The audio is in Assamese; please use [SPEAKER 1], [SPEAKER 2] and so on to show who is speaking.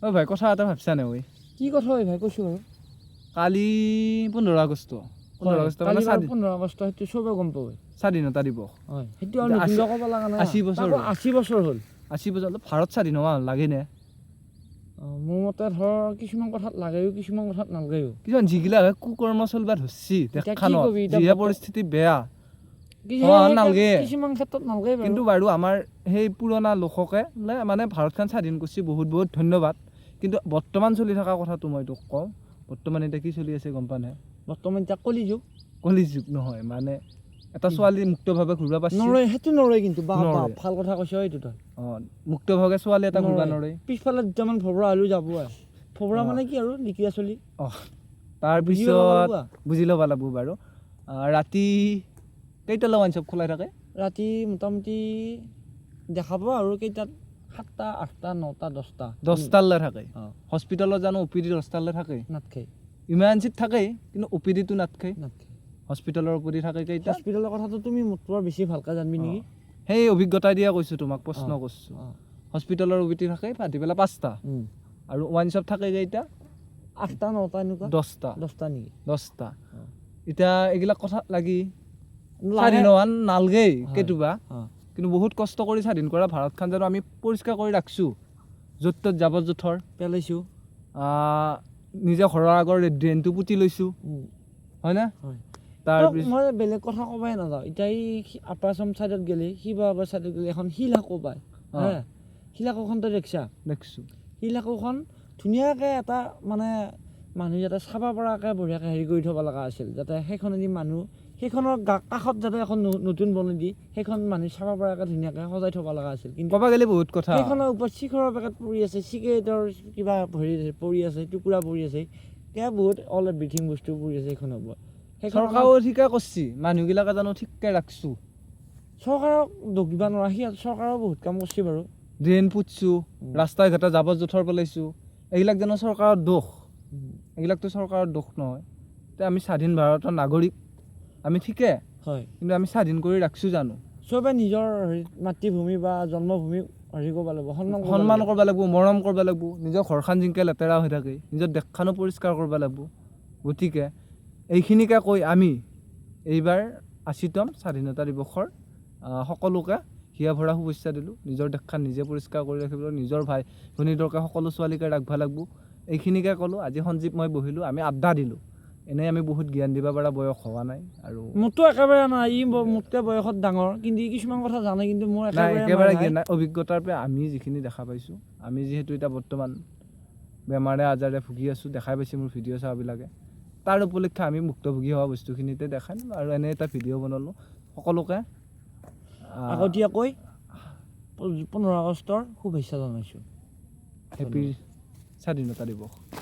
[SPEAKER 1] ঐ ভাই কথা এটা ভাবছা নে ঐ
[SPEAKER 2] কি কথা হয় ভাই কৈছো বাৰু
[SPEAKER 1] কালি 15 আগষ্ট 15 আগষ্ট মানে
[SPEAKER 2] 15 আগষ্ট সেইটো সবে গম পাবই
[SPEAKER 1] স্বাধীনতা দিৱস
[SPEAKER 2] হয় সেইটো আৰু নতুন ক'ব লাগা নাই
[SPEAKER 1] 80 বছৰ
[SPEAKER 2] 80 বছৰ হ'ল
[SPEAKER 1] 80 বছৰ ভাৰত স্বাধীন হোৱা লাগে নে
[SPEAKER 2] মোৰ মতে ধৰ কিছুমান কথাত লাগেও কিছুমান কথাত নালাগেও
[SPEAKER 1] কিছুমান যিগিলা কুকৰ্ম চলবা ধৰছি দেখানো
[SPEAKER 2] কি
[SPEAKER 1] যিহে পৰিস্থিতি বেয়া নালগে
[SPEAKER 2] কিছুমান ক্ষেত্ৰত নালগে
[SPEAKER 1] কিন্তু বাৰু আমাৰ সেই পুৰণা লোককে মানে ভাৰতখন স্বাধীন কৰিছে বহুত বহুত ধন্যবাদ কিন্তু বৰ্তমান চলি থকা কথাটো মই তোক কওঁ বৰ্তমান এটা কি চলি আছে গম পা নাই
[SPEAKER 2] বৰ্তমান এটা
[SPEAKER 1] কলিযুগ নহয় মানে এটা ছোৱালী মুক্তভাৱে ঘূৰিব পাৰছি
[SPEAKER 2] নৰয় হেতু নৰয় কিন্তু বাপ ভাল কথা কৈছ এইটো তই
[SPEAKER 1] মুক্তভাৱে ছোৱালী এটা ঘূৰিব নৰয়
[SPEAKER 2] পিছফালে দুটামান ভবৰা আলু যাব ভবৰা মানে কি আৰু লিকিয়া চলি
[SPEAKER 1] তাৰ পিছত বুজি ল'ব লাগব বাৰু ৰাতি কেইটালৈ ওৱাইন শ্বপ খোলা থাকে
[SPEAKER 2] ৰাতি মোটামুটি দেখাব আৰু কেইটাত 7টা 8টা 9টা 10টা
[SPEAKER 1] 10টালৈ থাকে হস্পিটেলত জানো ওপিডি 10টালৈ থাকে
[SPEAKER 2] নাথকে
[SPEAKER 1] ইমাৰ্জেঞ্চিত থাকে কিন্তু ওপিডিটো নাথকে হস্পিটেলৰ ওপিডি থাকে কেইটা
[SPEAKER 2] হস্পিটেলৰ কথাটো তুমি মোতকৈ বেছি ভালকৈ জানবি নেকি
[SPEAKER 1] সেই অভিজ্ঞতা দিয়া কৈছো তোমাক প্ৰশ্ন কৰিছো হস্পিটেলৰ ওপিডি থাকে ভাটিবেলা 5টা আৰু ওৱাইন শ্বপ থাকে কেইটা
[SPEAKER 2] 8টা 9টা এনেকুৱা 10টা নেকি
[SPEAKER 1] 10টা এতিয়া এইগিলা কথা লাগি স্বাধীন হোৱান নালগেই কেতুবা কিন্তু বহুত কষ্ট কৰি স্বাধীন কৰা ভাৰতখন জানো আমি পৰিষ্কাৰ কৰি ৰাখছো য'ত ত'ত জাবৰ জোথৰ
[SPEAKER 2] পেলাইছো
[SPEAKER 1] নিজে ঘৰৰ আগৰ ড্ৰেইনটো পুতি লৈছো হয় না
[SPEAKER 2] মই বেলেগ কথা ক'বাই নাযাওঁ এতিয়া এই আপাৰ আছাম চাইডত গ'লে শিৱসাগৰ চাইডত গ'লে এখন শিলাকো পায় শিলাকোখন তই দেখছো শিলাকোখন ধুনীয়াকৈ এটা মানে মানুহ যাতে চাব পৰাকৈ বঢ়িয়াকৈ হেৰি কৰি থ'ব লগা আছিল যাতে সেইখনেদি মানুহ সেইখনৰ কাষত যাতে এখন নতুন বনাই দি সেইখন মানুহ চাব পৰাকৈ ধুনীয়াকৈ সজাই থ'ব লগা আছিল কিন্তু
[SPEAKER 1] ক'ব গ'লে বহুত কথা
[SPEAKER 2] সেইখনৰ ওপৰত চিখৰৰ পেকেট পৰি আছে চিগাৰেটৰ কিবা হেৰি পৰি আছে টুকুৰা পৰি আছে সেয়া বহুত অল এভ্ৰিথিং বস্তু পৰি আছে সেইখনৰ ওপৰত
[SPEAKER 1] চৰকাৰেও ঠিকে কৰিছে মানুহবিলাকে জানো ঠিককৈ ৰাখছো
[SPEAKER 2] চৰকাৰক দোষ দিব নোৱাৰা চৰকাৰেও বহুত কাম কৰিছে বাৰু
[SPEAKER 1] ড্ৰেইন পুতছো ৰাস্তাই ঘাটে জাবৰ জোথৰ পেলাইছো এইবিলাক জানো চৰকাৰৰ দোষ এইবিলাকতো চৰকাৰৰ দোষ নহয় এতিয়া আমি স্বাধীন ভাৰতৰ নাগৰিক আমি ঠিকে
[SPEAKER 2] হয়
[SPEAKER 1] কিন্তু আমি স্বাধীন কৰি ৰাখছো জানো
[SPEAKER 2] চবে নিজৰ মাতৃভূমি বা জন্মভূমি হেৰি কৰিব লাগিব
[SPEAKER 1] সন্মান কৰিব লাগিব মৰম কৰিব লাগিব নিজৰ ঘৰখন জিনকে লেতেৰা হৈ থাকে নিজৰ দেশখনো পৰিষ্কাৰ কৰিব লাগিব গতিকে এইখিনিকে কৈ আমি এইবাৰ 80তম স্বাধীনতা দিৱসৰ সকলোকে হিয়া ভৰা শুভেচ্ছা দিলোঁ নিজৰ দেশখন নিজে পৰিষ্কাৰ কৰি ৰাখিব নিজৰ ভাই ভনী দৰকাৰ সকলো ছোৱালীকে ৰাখিব লাগিব এইখিনিকে ক'লোঁ আজি সঞ্জীৱ মই বহিলোঁ আমি আড্ডা দিলোঁ এনেই আমি বহুত জ্ঞান দিব পৰা বয়স হোৱা নাই আৰু
[SPEAKER 2] মোৰতো একেবাৰে নাই ই মোতকৈ বয়সত ডাঙৰ কিন্তু কিছুমান কথা জানে কিন্তু মোৰ
[SPEAKER 1] একেবাৰে জ্ঞান নাই অভিজ্ঞতাৰ পৰা আমি যিখিনি দেখা পাইছোঁ আমি যিহেতু এতিয়া বৰ্তমান বেমাৰে আজাৰে ভুগি আছোঁ দেখাই পাইছে মোৰ ভিডিঅ' চাবিলাকে তাৰ উপলক্ষে আমি মুক্তভোগী হোৱা বস্তুখিনিতে দেখাই আৰু এনে এটা ভিডিঅ' বনালোঁ সকলোকে
[SPEAKER 2] আগতীয়াকৈ 15 আগষ্টৰ শুভেচ্ছা জনাইছোঁ
[SPEAKER 1] হেপী স্বাধীনতা দিৱস